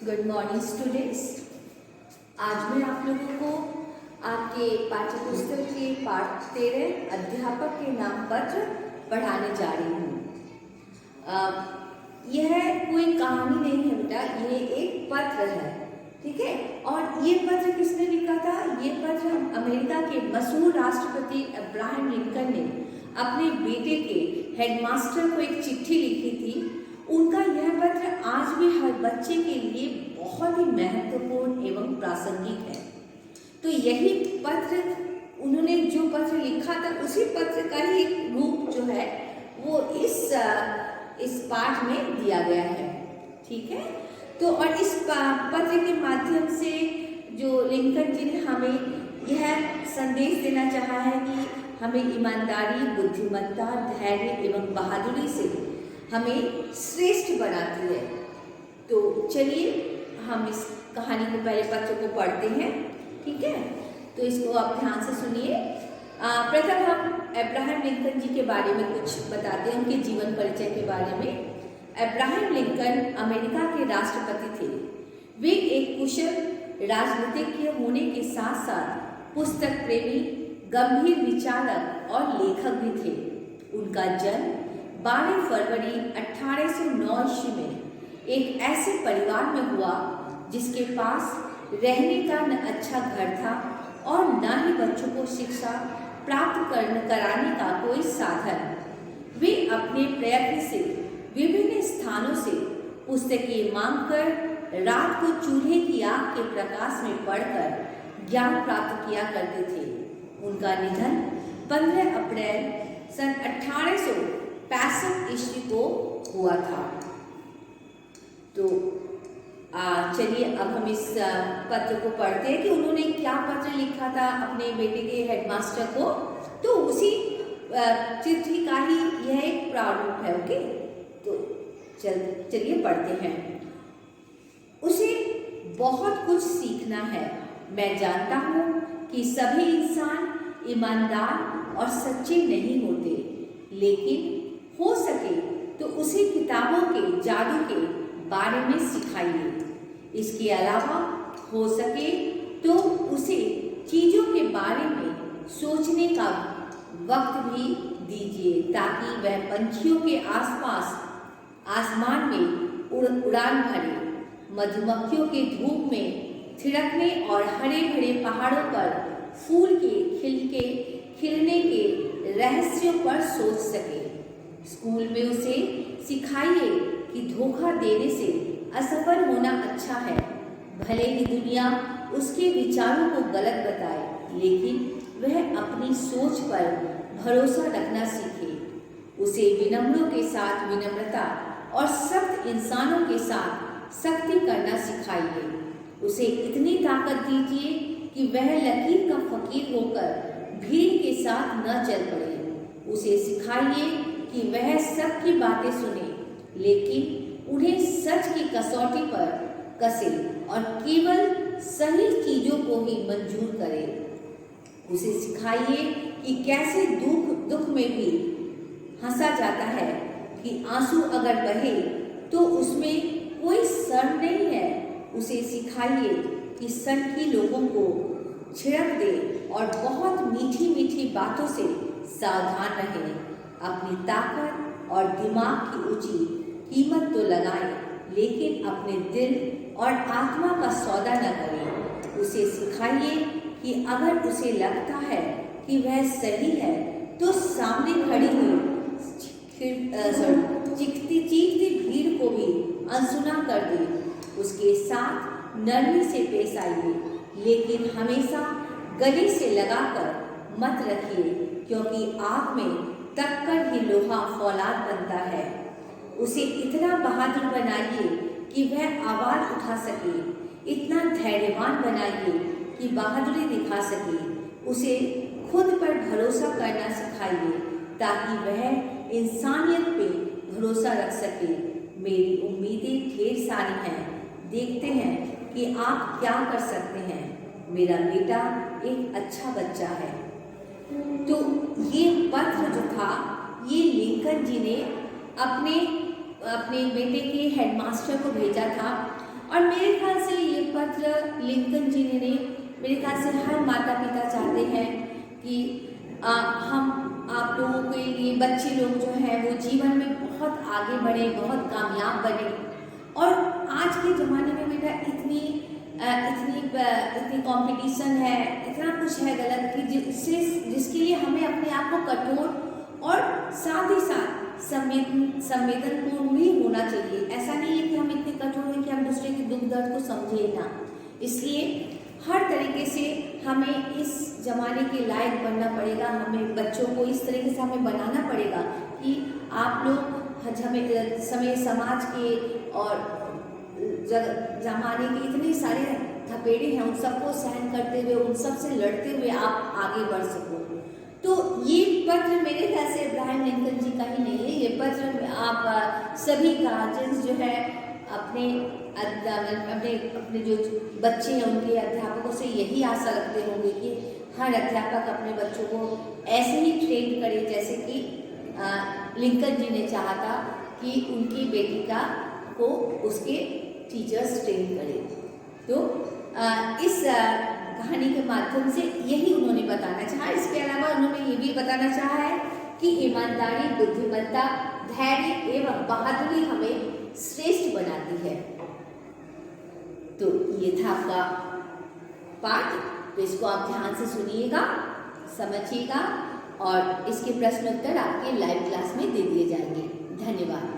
Good morning students. आज मैं आप लोगों को आपके पाठ्य पुस्तक के पाठ 13 अध्यापक के नाम पत्र पढ़ाने जा रही हूँ। यह कोई कहानी नहीं है बेटा, यह एक पत्र है, ठीक है। और ये पत्र किसने लिखा था? ये पत्र अमेरिका के मशहूर राष्ट्रपति अब्राहम लिंकन ने अपने बेटे के हेडमास्टर को एक चिट्ठी लिखी थी। उनका यह पत्र आज भी हर बच्चे के लिए बहुत ही महत्वपूर्ण एवं प्रासंगिक है। तो यही पत्र, उन्होंने जो पत्र लिखा था उसी पत्र का ही एक रूप जो है वो इस पाठ में दिया गया है, ठीक है। तो और इस पत्र के माध्यम से जो लिंकन जी ने हमें यह संदेश देना चाहा है कि हमें ईमानदारी, बुद्धिमत्ता, धैर्य एवं बहादुरी से हमें श्रेष्ठ बनाती है। तो चलिए हम इस कहानी को, पहले पत्र को पढ़ते हैं, ठीक है। तो इसको आप ध्यान से सुनिए। प्रथम हम अब्राहम लिंकन जी के बारे में कुछ बताते हैं, उनके जीवन परिचय के बारे में। अब्राहम लिंकन अमेरिका के राष्ट्रपति थे। वे एक कुशल राजनीतिज्ञ होने के साथ साथ पुस्तक प्रेमी, गंभीर विचारक और लेखक भी थे। उनका जन्म 12 फरवरी 1809 ईस्वी में एक ऐसे परिवार में हुआ जिसके पास रहने का न अच्छा घर था और न ही बच्चों को शिक्षा प्राप्त कराने का कोई साधन। वे अपने प्रयत्न से विभिन्न स्थानों से पुस्तकें मांगकर रात को चूल्हे की आग के प्रकाश में पढ़कर ज्ञान प्राप्त किया करते थे। उनका निधन 15 अप्रैल सन 1865 ईस्वी को हुआ था। तो चलिए अब हम इस पत्र को पढ़ते हैं कि उन्होंने क्या पत्र लिखा था अपने बेटे के हेडमास्टर को। तो उसी चिट्ठी का ही यह एक प्रारूप है, ओके। तो चलिए पढ़ते हैं। उसे बहुत कुछ सीखना है। मैं जानता हूँ कि सभी इंसान ईमानदार और सच्चे नहीं होते, लेकिन हो सके तो उसे किताबों के जादू के बारे में सिखाइए। इसके अलावा हो सके तो उसे चीज़ों के बारे में सोचने का वक्त भी दीजिए ताकि वह पंछियों के आसपास आसमान में उड़ान भरे, मधुमक्खियों के धूप में थिरकने और हरे भरे पहाड़ों पर फूल के खिलने के रहस्यों पर सोच सके। स्कूल में उसे सिखाइए कि धोखा देने से असफल होना अच्छा है। भले ही दुनिया उसके विचारों को गलत बताए, लेकिन वह अपनी सोच पर भरोसा रखना सीखे। उसे विनम्रों के साथ विनम्रता और सख्त इंसानों के साथ सख्ती करना सिखाइए। उसे इतनी ताकत दीजिए कि वह लकीर का फकीर होकर भीड़ के साथ न चल पड़े। उसे सिखाइए कि वह सबकी बातें सुने, लेकिन उन्हें सच की कसौटी पर कसे और केवल सही चीजों को ही मंजूर करे। उसे सिखाइए कि कैसे दुख में भी हंसा जाता है, कि आंसू अगर बहे तो उसमें कोई शर्म नहीं है। उसे सिखाइए कि सनकी लोगों को छिड़क दे और बहुत मीठी मीठी बातों से सावधान रहे। अपनी ताकत और दिमाग की ऊंची कीमत तो लगाए, लेकिन अपने दिल और आत्मा का सौदा न करे। उसे सिखाइए कि अगर उसे लगता है कि वह सही है तो सामने खड़ी हुई चीखती भीड़ को भी अनसुना कर दे। उसके साथ नरमी से पेश आइए, लेकिन हमेशा गले से लगाकर मत रखिए, क्योंकि आग में तपकर ही लोहा फौलाद बनता है। उसे इतना बहादुर बनाइए कि वह आवाज उठा सके, इतना धैर्यवान बनाइए कि बहादुरी दिखा सके। उसे खुद पर भरोसा करना सिखाइए ताकि वह इंसानियत पे भरोसा रख सके। मेरी उम्मीदें ढेर सारी हैं, देखते हैं कि आप क्या कर सकते हैं। मेरा बेटा एक अच्छा बच्चा है। तो ये पत्र जो था ये लिंकन जी ने अपने बेटे के हेडमास्टर को भेजा था और मेरे पत्र लिंकन जी ने मेरे ख्याल से हर माता पिता चाहते हैं कि हम आप लोगों के लिए बच्चे लोग जो हैं वो जीवन में बहुत आगे बढ़े, बहुत कामयाब बने। और आज के ज़माने में बेटा इतनी कंपटीशन है, इतना कुछ है गलत कि जिसके लिए हमें अपने आप को कठोर और साथ ही साथ संवेदनपूर्ण भी होना चाहिए। ऐसा नहीं है कि हम इतने कठोर हैं कि हम दूसरे के दुख दर्द को समझे ना। इसलिए हर तरीके से हमें इस जमाने के लायक बनना पड़ेगा। हमें बच्चों को इस तरीके से हमें बनाना पड़ेगा कि आप लोग समय समाज के और जमाने के इतने सारे थपेड़े हैं, उन सबको सहन करते हुए, उन सब से लड़ते हुए आप आगे बढ़ सको। तो ये पत्र मेरे ख्याल से अब्राहम लिंकन जी का ही नहीं है, ये पत्र आप सभी गार्जियंस जो है अपने जो बच्चे हैं उनके अध्यापकों से यही आशा रखते होंगे कि हर अध्यापक अपने बच्चों को ऐसे ही ट्रेन करे जैसे कि लिंकन जी ने चाहा था कि उनकी बेटी को उसके टीचर्स ट्रेन करें। तो इस कहानी के माध्यम से यही उन्होंने बताना चाहा। इसके अलावा उन्होंने ये भी बताना चाहा है कि ईमानदारी, बुद्धिमत्ता, धैर्य एवं बहादुरी हमें श्रेष्ठ बनाती है। तो ये था आपका पाठ, तो इसको आप ध्यान से सुनिएगा, समझिएगा और इसके प्रश्न उत्तर आपके लाइव क्लास में दे दिए जाएंगे। धन्यवाद।